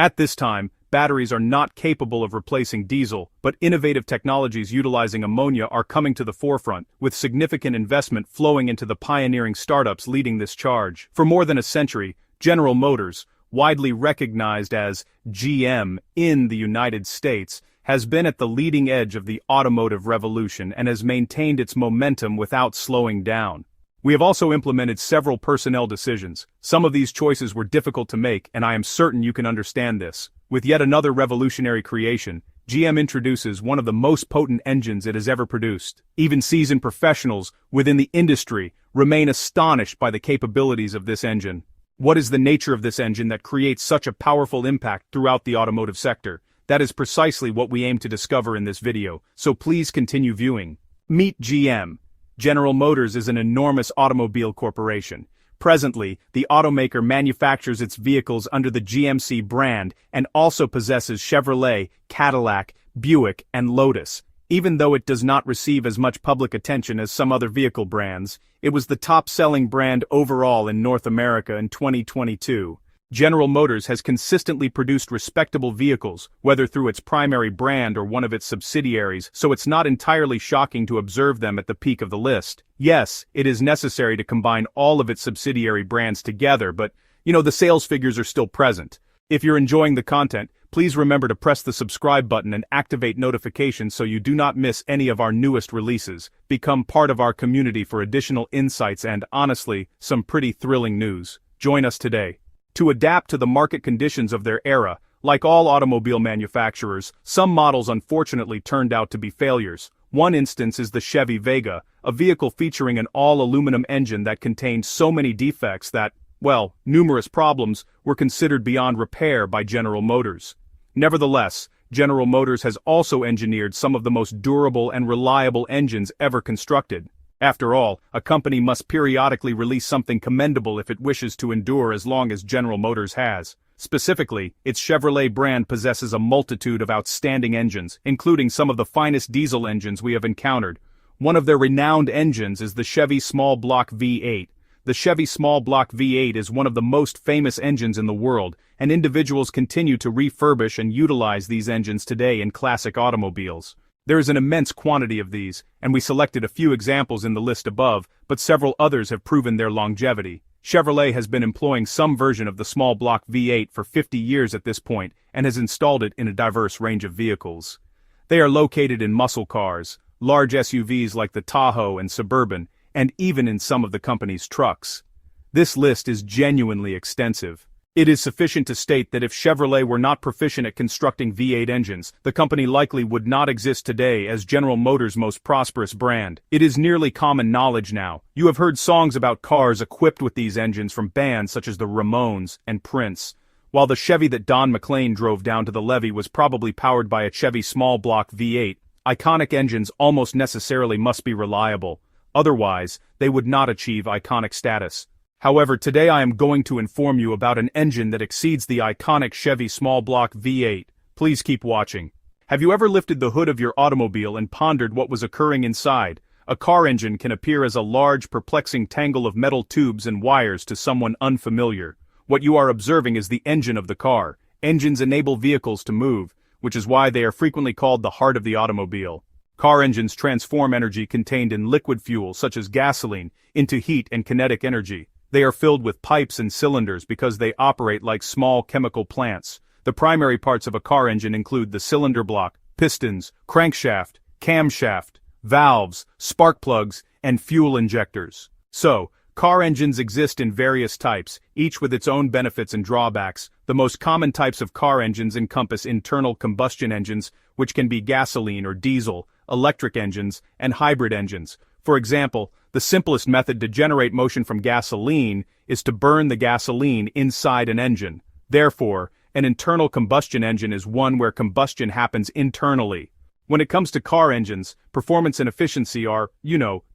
At this time, batteries are not capable of replacing diesel, but innovative technologies utilizing ammonia are coming to the forefront, with significant investment flowing into the pioneering startups leading this charge. For more than a century, General Motors, widely recognized as GM in the United States, has been at the leading edge of the automotive revolution and has maintained its momentum without slowing down. We have also implemented several personnel decisions. Some of these choices were difficult to make, and I am certain you can understand this. With yet another revolutionary creation, GM introduces one of the most potent engines it has ever produced. Even seasoned professionals within the industry remain astonished by the capabilities of this engine. What is the nature of this engine that creates such a powerful impact throughout the automotive sector? That is precisely what we aim to discover in this video, so please continue viewing. Meet GM. General Motors is an enormous automobile corporation. Presently, the automaker manufactures its vehicles under the GMC brand and also possesses Chevrolet, Cadillac, Buick, and Lotus. Even though it does not receive as much public attention as some other vehicle brands, it was the top-selling brand overall in North America in 2022. General Motors has consistently produced respectable vehicles, whether through its primary brand or one of its subsidiaries, so it's not entirely shocking to observe them at the peak of the list. Yes, it is necessary to combine all of its subsidiary brands together, but, the sales figures are still present. If you're enjoying the content, please remember to press the subscribe button and activate notifications so you do not miss any of our newest releases. Become part of our community for additional insights and, honestly, some pretty thrilling news. Join us today. To adapt to the market conditions of their era, like all automobile manufacturers, some models unfortunately turned out to be failures. One instance is the Chevy Vega, a vehicle featuring an all-aluminum engine that contained so many defects that, numerous problems were considered beyond repair by General Motors. Nevertheless, General Motors has also engineered some of the most durable and reliable engines ever constructed. After all, a company must periodically release something commendable if it wishes to endure as long as General Motors has. Specifically, its Chevrolet brand possesses a multitude of outstanding engines, including some of the finest diesel engines we have encountered. One of their renowned engines is the Chevy Small Block V8. The Chevy Small Block V8 is one of the most famous engines in the world, and individuals continue to refurbish and utilize these engines today in classic automobiles. There is an immense quantity of these, and we selected a few examples in the list above, but several others have proven their longevity. Chevrolet has been employing some version of the small block V8 for 50 years at this point, and has installed it in a diverse range of vehicles. They are located in muscle cars, large SUVs like the Tahoe and Suburban, and even in some of the company's trucks. This list is genuinely extensive. It is sufficient to state that if Chevrolet were not proficient at constructing V8 engines, the company likely would not exist today as General Motors' most prosperous brand. It is nearly common knowledge now. You have heard songs about cars equipped with these engines from bands such as the Ramones and Prince. While the Chevy that Don McLean drove down to the levee was probably powered by a Chevy small block V8, iconic engines almost necessarily must be reliable. Otherwise, they would not achieve iconic status. However, today I am going to inform you about an engine that exceeds the iconic Chevy small block V8. Please keep watching. Have you ever lifted the hood of your automobile and pondered what was occurring inside? A car engine can appear as a large, perplexing tangle of metal tubes and wires to someone unfamiliar. What you are observing is the engine of the car. Engines enable vehicles to move, which is why they are frequently called the heart of the automobile. Car engines transform energy contained in liquid fuel, such as gasoline, into heat and kinetic energy. They are filled with pipes and cylinders because they operate like small chemical plants. The primary parts of a car engine include the cylinder block, pistons, crankshaft, camshaft, valves, spark plugs, and fuel injectors. So, car engines exist in various types, each with its own benefits and drawbacks. The most common types of car engines encompass internal combustion engines, which can be gasoline or diesel, electric engines, and hybrid engines. For example, the simplest method to generate motion from gasoline is to burn the gasoline inside an engine. Therefore, an internal combustion engine is one where combustion happens internally. When it comes to car engines, performance and efficiency are,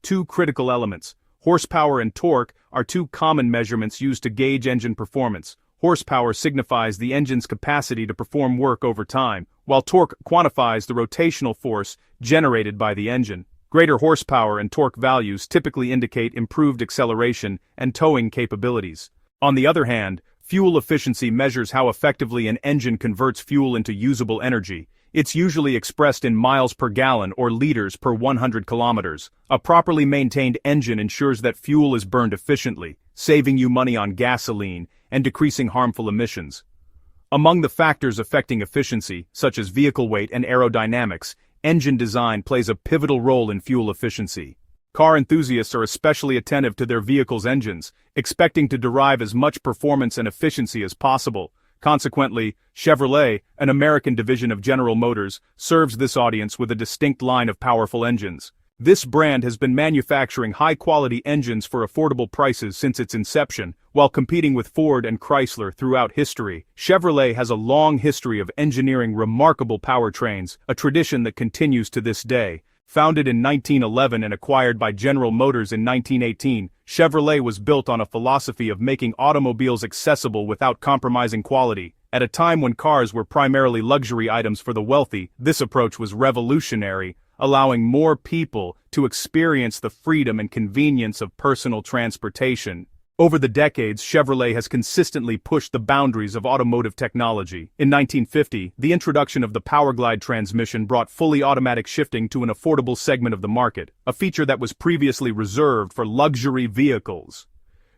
two critical elements. Horsepower and torque are two common measurements used to gauge engine performance. Horsepower signifies the engine's capacity to perform work over time, while torque quantifies the rotational force generated by the engine. Greater horsepower and torque values typically indicate improved acceleration and towing capabilities. On the other hand, Fuel efficiency measures how effectively an engine converts fuel into usable energy. It's usually expressed in miles per gallon or liters per 100 kilometers. A properly maintained engine ensures that fuel is burned efficiently, saving you money on gasoline and decreasing harmful emissions. Among the factors affecting efficiency, such as vehicle weight and aerodynamics, engine design plays a pivotal role in fuel efficiency. Car enthusiasts are especially attentive to their vehicle's engines, expecting to derive as much performance and efficiency as possible. Consequently, Chevrolet, an American division of General Motors, serves this audience with a distinct line of powerful engines. This brand has been manufacturing high-quality engines for affordable prices since its inception, while competing with Ford and Chrysler throughout history. Chevrolet has a long history of engineering remarkable powertrains, a tradition that continues to this day. Founded in 1911 and acquired by General Motors in 1918, Chevrolet was built on a philosophy of making automobiles accessible without compromising quality. At a time when cars were primarily luxury items for the wealthy, this approach was revolutionary, allowing more people to experience the freedom and convenience of personal transportation. Over the decades, Chevrolet has consistently pushed the boundaries of automotive technology. In 1950, the introduction of the Powerglide transmission brought fully automatic shifting to an affordable segment of the market, a feature that was previously reserved for luxury vehicles.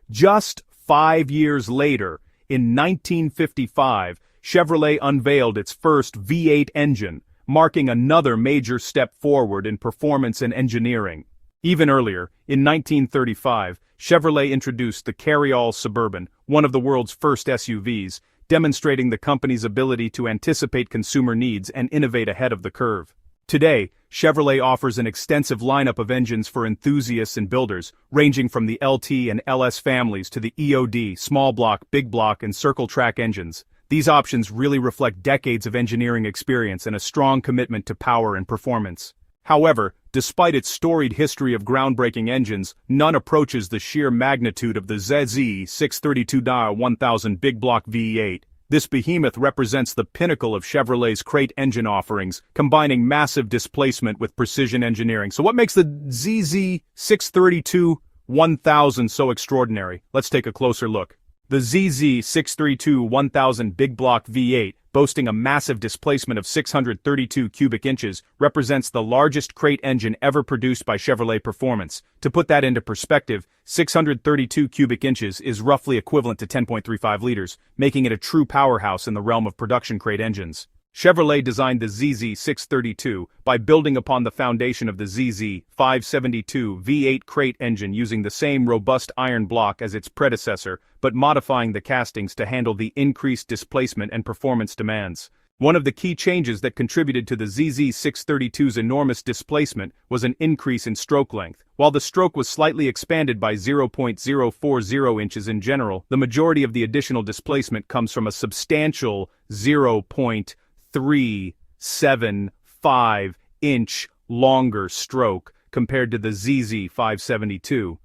Just 5 years later, in 1955, Chevrolet unveiled its first V8 engine, marking another major step forward in performance and engineering. Even earlier, in 1935, Chevrolet introduced the Carryall Suburban, one of the world's first SUVs, demonstrating the company's ability to anticipate consumer needs and innovate ahead of the curve. Today, Chevrolet offers an extensive lineup of engines for enthusiasts and builders, ranging from the LT and LS families to the EOD, small block, big block, and circle track engines. These options really reflect decades of engineering experience and a strong commitment to power and performance. However, despite its storied history of groundbreaking engines, none approaches the sheer magnitude of the ZZ632-1000 big block V8. This behemoth represents the pinnacle of Chevrolet's crate engine offerings, combining massive displacement with precision engineering. So what makes the ZZ632-1000 so extraordinary? Let's take a closer look. The ZZ632-1000 big block V8, boasting a massive displacement of 632 cubic inches, represents the largest crate engine ever produced by Chevrolet Performance. To put that into perspective, 632 cubic inches is roughly equivalent to 10.35 liters, making it a true powerhouse in the realm of production crate engines. Chevrolet designed the ZZ632 by building upon the foundation of the ZZ572 V8 crate engine using the same robust iron block as its predecessor, but modifying the castings to handle the increased displacement and performance demands. One of the key changes that contributed to the ZZ632's enormous displacement was an increase in stroke length. While the stroke was slightly expanded by 0.040 inches in general, the majority of the additional displacement comes from a substantial 0.375-inch longer stroke compared to the ZZ572.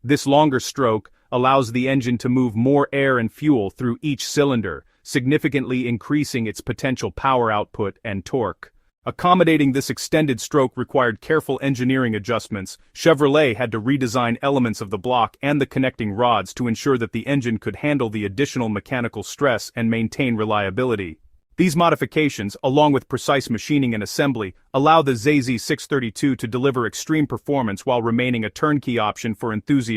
This longer stroke allows the engine to move more air and fuel through each cylinder, significantly increasing its potential power output and torque. Accommodating this extended stroke required careful engineering adjustments. Chevrolet had to redesign elements of the block and the connecting rods to ensure that the engine could handle the additional mechanical stress and maintain reliability. These modifications, along with precise machining and assembly, allow the ZZ632 to deliver extreme performance while remaining a turnkey option for enthusiasts.